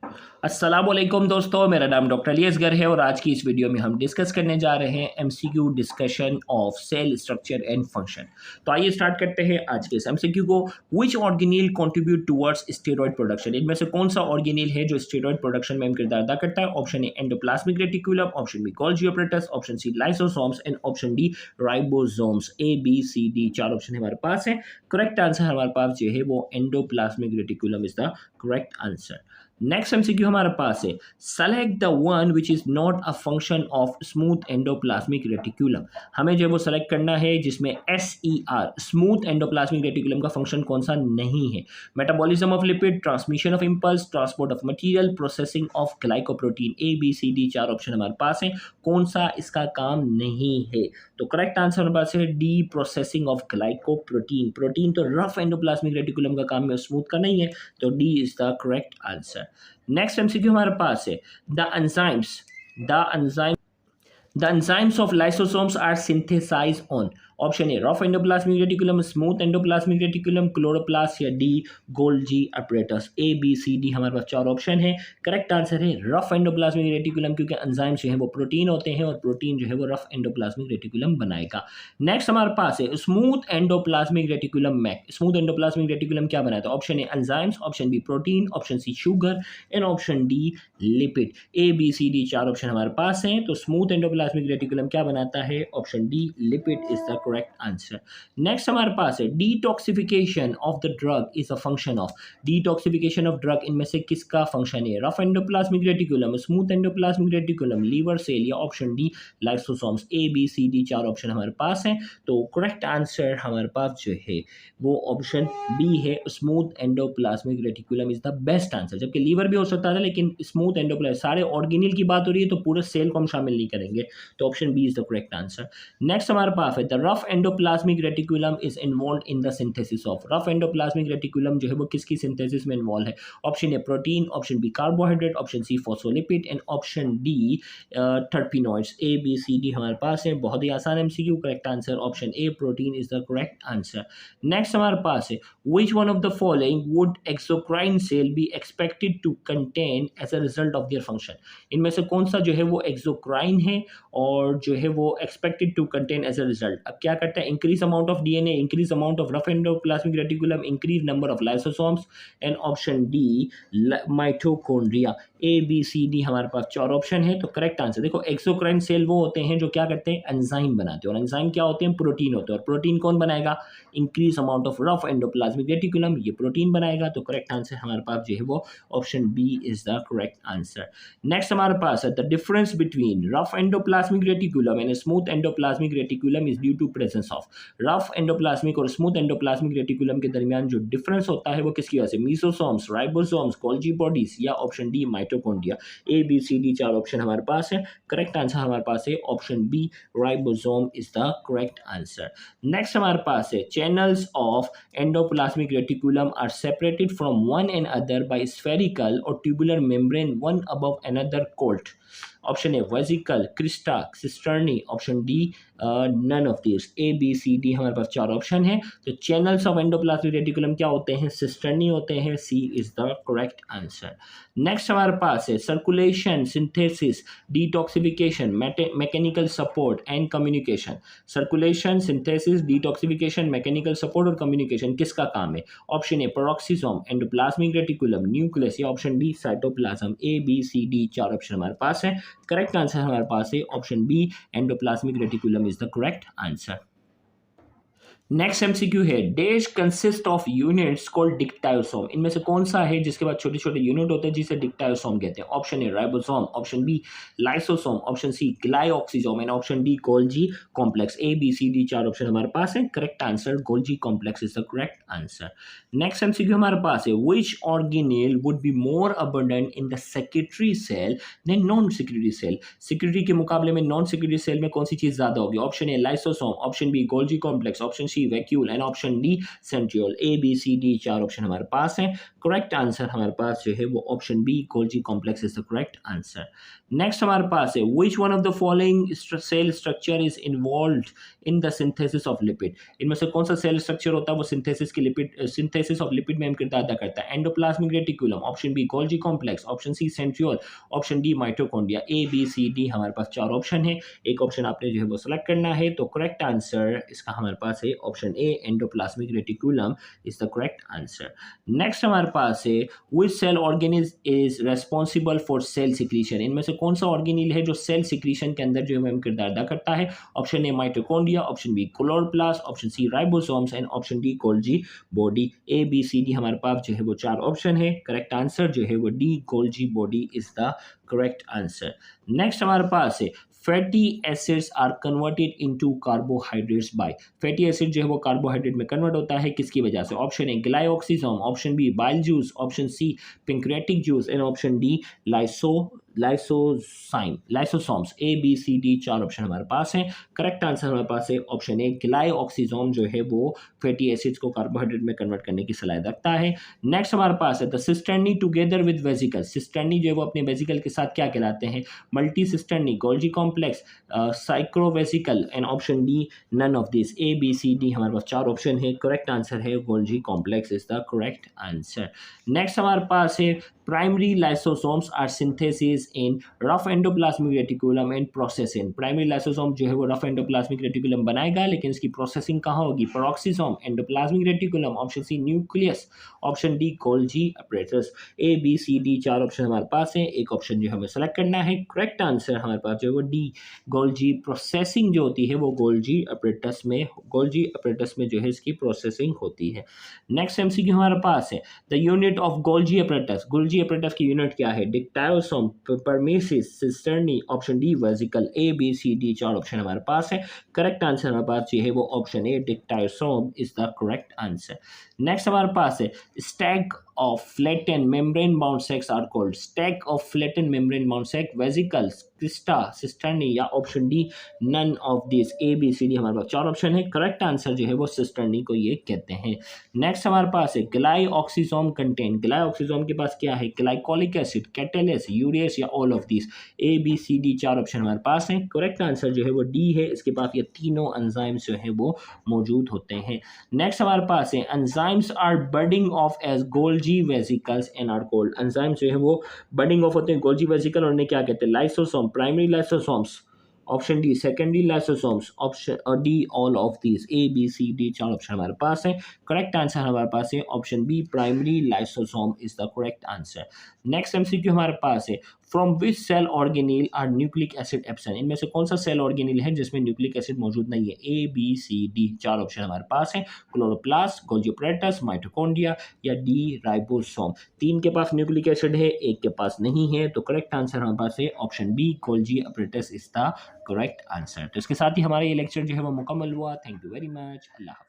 अस्सलामुअलैकुम दोस्तों, मेरा नाम डॉक्टर अली असगर है और आज की इस वीडियो में हम डिस्कस करने जा रहे हैं MCQ discussion of cell structure and function. तो आइए स्टार्ट करते हैं आज के इस एमसीक्यू को। विच ऑर्गेनील कंट्रीब्यूट टुवर्ड्स स्टेरॉयड प्रोडक्शन? इनमें से कौन सा ऑर्गेनील है जो स्टेरॉयड प्रोडक्शन में अहम किरदार अदा करता है? Option A endoplasmic reticulum, option B Golgi apparatus, option C lysosomes and option D ribosomes. A B C D चार ऑप्शन हमारे पास है। करेक्ट आंसर हमारे पास जो है वो endoplasmic reticulum is the correct answer. Next MCQ हमारे पास है, select the one which is not a function of smooth endoplasmic reticulum. हमें जो है वो सेलेक्ट करना है जिसमें SER स्मूथ एंडोप्लाज्मिक रेटिकुलम का फंक्शन कौन सा नहीं है। Metabolism of lipid, transmission of impulse, transport of material, processing of glycoprotein. ABCD चार ऑप्शन हमारे पास है। कौन सा इसका काम नहीं है? तो करेक्ट आंसर हमारे पास है D, processing of glycoprotein. Protein तो रफ एंडोप्लाज्मिक रेटिकुलम का काम है, स्मूथ का नहीं है, तो D is the correct answer. Next MCQ हमारे पास है, the enzymes the enzyme The enzymes of lysosomes are synthesized on option A rough endoplasmic reticulum, smooth endoplasmic reticulum, chloroplast या डी गोल्गी apparatus। ABCD हमारे पास चार option है। Correct answer है rough endoplasmic reticulum, क्योंकि एंजाइम्स जो है वो प्रोटीन होते हैं और प्रोटीन जो है वो रफ एंडोप्लाज्मिक रेटिकुलम बनाएगा। नेक्स्ट हमारे पास है smooth endoplasmic reticulum make. Smooth endoplasmic reticulum क्या बनाता है? Option A enzymes, option B protein, option C sugar and option D lipid. ABCD चार ऑप्शन हमारे पास हैं। तो स्मूथ एंडोप्लाज्मिक रेटिकुलम क्या बनाता है? Option D lipid is the correct answer. Next हमारे पास है detoxification of the drug is a function of. Detoxification of drug इनमें से किसका फंक्शन है? Rough endoplasmic reticulum, smooth endoplasmic reticulum, liver cell या ऑप्शन डी लाइसोसोम्स। ABCD चार ऑप्शन हमारे पास हैं। तो करेक्ट आंसर हमारे पास जो है वो ऑप्शन बी है, smooth endoplasmic reticulum is the best answer. जबकि लीवर भी हो सकता था, लेकिन स्मूथ एंडोप्लाज्मिक, सारे ऑर्गेनिल की बात हो रही है तो पूरे सेल को हम शामिल नहीं करेंगे, तो option B is the correct answer. Next हमारे पास है the rough endoplasmic reticulum is involve in the synthesis of. Rough endoplasmic reticulum जो है वो किसकी सिंथेसिस में इन्वॉल्व है? Option A protein, option B carbohydrate, option C phospholipid and option D terpenoids. ABCD हमारे पास है। बहुत ही आसान MCQ। Correct answer option A protein is the correct answer. Next हमारे पास है which one of the following would exocrine cell be expected to contain as a result of their function? इनमें से कौन सा जो है वो एक्सोक्राइन है और जो है वो expected to contain as a result? अब क्या करता है? Increase amount of DNA, increase amount of rough endoplasmic reticulum, increase number of lysosomes and option D mitochondria. ABCD हमारे पास चार ऑप्शन है। तो करेक्ट आंसर देखो, एक्सोक्राइन सेल वो होते हैं जो क्या करते हैं? एंजाइम बनाते हैं, और एंजाइम क्या होते हैं? प्रोटीन होते हैं। और प्रोटीन कौन बनाएगा? Increase amount of rough endoplasmic reticulum, ये प्रोटीन बनाएगा। तो करेक्ट आंसर हमारे पास जो है वो option B is the correct answer. Next हमारे पास है the difference between rough endoplasmic reticulum and smooth endoplasmic reticulum is due to presence of. Rough endoplasmic और स्मूथ एंडोप्लाज्मिक रेटिकुलम के दरमियान जो डिफरेंस होता है वो किसकी वजह से? मीसोसोम्स, राइबोसोम्स, गोल्गी बॉडीज या ऑप्शन डी माइटोकॉन्ड्रिया। ABCD चार ऑप्शन हमारे पास है। करेक्ट आंसर हमारे पास है option B ribosome is the correct answer. Next हमारे पास है channels of endoplasmic reticulum are separated from one another by spherical or tubular membrane, one above another called। Option A vesicle, crista, cisternae, option D none of this. ABCD हमारे पास चार option है। तो channels of endoplasmic reticulum क्या होते हैं? Cisternae होते हैं। C is the correct answer. Next हमारे पास है circulation, synthesis, detoxification, mechanical support and communication. Circulation, synthesis, detoxification, mechanical support और कम्युनिकेशन किसका काम है? Option A peroxisome, endoplasmic reticulum, nucleus या ऑप्शन डी साइटोप्लाज्म। ABCD चार ऑप्शन हमारे पास है। करेक्ट आंसर हमारे पास है option B endoplasmic reticulum is the correct answer. Next MCQ है dash consist of units called dictyosome. इनमें से कौन सा है जिसके बाद छोटे छोटे यूनिट होते हैं जिसे डिक्टायोसोम कहते हैं? Option A ribosome, option B lysosome, option C glyoxysome and option D Golgi complex. ABCD चार ऑप्शन हमारे पास है। Correct answer Golgi complex is the correct answer. Next MCQ हमारे पास है which organelle would be more abundant in the secretory cell than non secretory cell. Secretory के मुकाबले में नॉन सेक्रेटरी सेल में कौन सी चीज ज्यादा होगी? Option A lysosome, option B Golgi complex, option C vacuole and option D centriole. A B C D चार option हमारे पास हैं। करेक्ट आंसर हमारे पास जो है वो option B Golgi complex is the correct answer. Next हमारे पास है which one of the following cell structure is involved in the synthesis of lipid. इनमें से कौन सा सेल स्ट्रक्चर होता है वो सिंथेसिस ऑफ लिपिड में किरदार अदा करता है। Endoplasmic reticulum, option B Golgi complex, option C centriole, option D mitochondria. A B C D हमारे पास चार ऑप्शन है, एक ऑप्शन आपने जो है वो सेलेक्ट करना है। तो करेक्ट आंसर इसका हमारे पास है option A endoplasmic reticulum is the correct answer. Next हमारे पास है which cell organism is responsible for cell secretion. इनमें से कौन सा ऑर्गेनिल है जो सेल सिक्रीशन के अंदर जो है किरदार अदा करता है। Option A mitochondria, option B chloroplast, option C ribosomes and option D Golgi body. A B C D हमारे पास जो है वो चार ऑप्शन है, करेक्ट आंसर जो है वो D Golgi body is the correct answer. Next हमारे पास है fatty acids are converted into carbohydrates by. Fatty acid जो है वो कार्बोहाइड्रेट में कन्वर्ट होता है किसकी वजह से। Option A glyoxysome, option B bile juice, option C pancreatic juice and option D lysosomes. A B C D चार ऑप्शन हमारे पास हैं, करेक्ट आंसर हमारे पास है ऑप्शन ए ग्लाइऑक्सिसोम जो है वो फैटी एसिड्स को कार्बोहाइड्रेट में कन्वर्ट करने की सलाहियत रखता है। नेक्स्ट हमारे पास है the cisternae together with vesicle. Cisternae जो है वो अपने वेसिकल के साथ क्या कहलाते हैं। Multi cisternae, Golgi complex, cyclovesicle and option D none of this. A B C D हमारे पास चार ऑप्शन है, करेक्ट आंसर है Golgi complex is the correct answer. Next हमारे पास है primary lysosomes are synthesis in rough endoplasmic reticulum and processing. Primary lysosome जो है वो रफ एंडोप्लाज्मिक रेटिकुलम बनाएगा, लेकिन इसकी प्रोसेसिंग कहाँ होगी। Peroxisome, endoplasmic reticulum, option C nucleus, option D Golgi apparatus. A B C D चार ऑप्शन हमारे पास हैं, एक ऑप्शन जो हमें सेलेक्ट करना है। करेक्ट आंसर हमारे पास जो है वो डी गोल्जी प्रोसेसिंग जो होती है वो गोल्जी अपरेटस में जो है इसकी प्रोसेसिंग होती है। नेक्स्ट एमसीक्यू हमारे पास है the unit of Golgi apparatus. Golgi apparatus की यूनिट क्या है। डिक्टायोसोम, परमेसिस, cisternae, option D vesicle. A B C D चार ऑप्शन हमारे पास है, करेक्ट आंसर हमारे पास जो है वो option A dictyosome is the correct answer. Next हमारे पास है stack of flattened membrane bound sacs are called। stack of flattened membrane bound sac, vesicles, crista, cisternae या option D none of this. A B C D हमारे पास चार option है, correct answer जो है वो सिस्टर्नी को ये कहते हैं। नेक्स्ट हमारे पास है ग्लाइऑक्सिसोम कंटेन। ग्लाइऑक्सिसोम के पास क्या है। ग्लाइकोलिक एसिड, कैटेलेस, यूरियस या all of this. A B C D चार ऑप्शन हमारे पास हैं, करेक्ट आंसर जो है वो डी है, इसके पास ये तीनों एंजाइम्स जो है वो मौजूद होते हैं। नेक्स्ट हमारे पास है enzymes are budding off as Golgi vesicles and are called. Enzymes जो है वो बडिंग ऑफ होते हैं गोल्जी वेसिकल और उन्हें क्या कहते हैं। Lysosome, primary lysosomes, option D secondary lysosomes, option D all of this. A B C D चार ऑप्शन हमारे पास है, करेक्ट आंसर हमारे पास है option B primary lysosome is the correct answer. Next MCQ हमारे पास है from which cell organelle are nucleic acid absent. इनमें से कौन सा सेल ऑर्गेनिल है जिसमें न्यूक्लिक एसिड मौजूद नहीं है। ए बी सी डी चार ऑप्शन हमारे पास है, क्लोरोप्लास्ट, गोल्जी अपरेटस, माइटोकॉन्ड्रिया या डी राइबोसोम। तीन के पास न्यूक्लिक एसिड है, एक के पास नहीं है, तो करेक्ट आंसर हमारे पास है option B Golgi apparatus is the correct answer. तो इसके साथ ही हमारा ये लेक्चर जो है वो मुकम्मल हुआ। Thank you very much. Allah.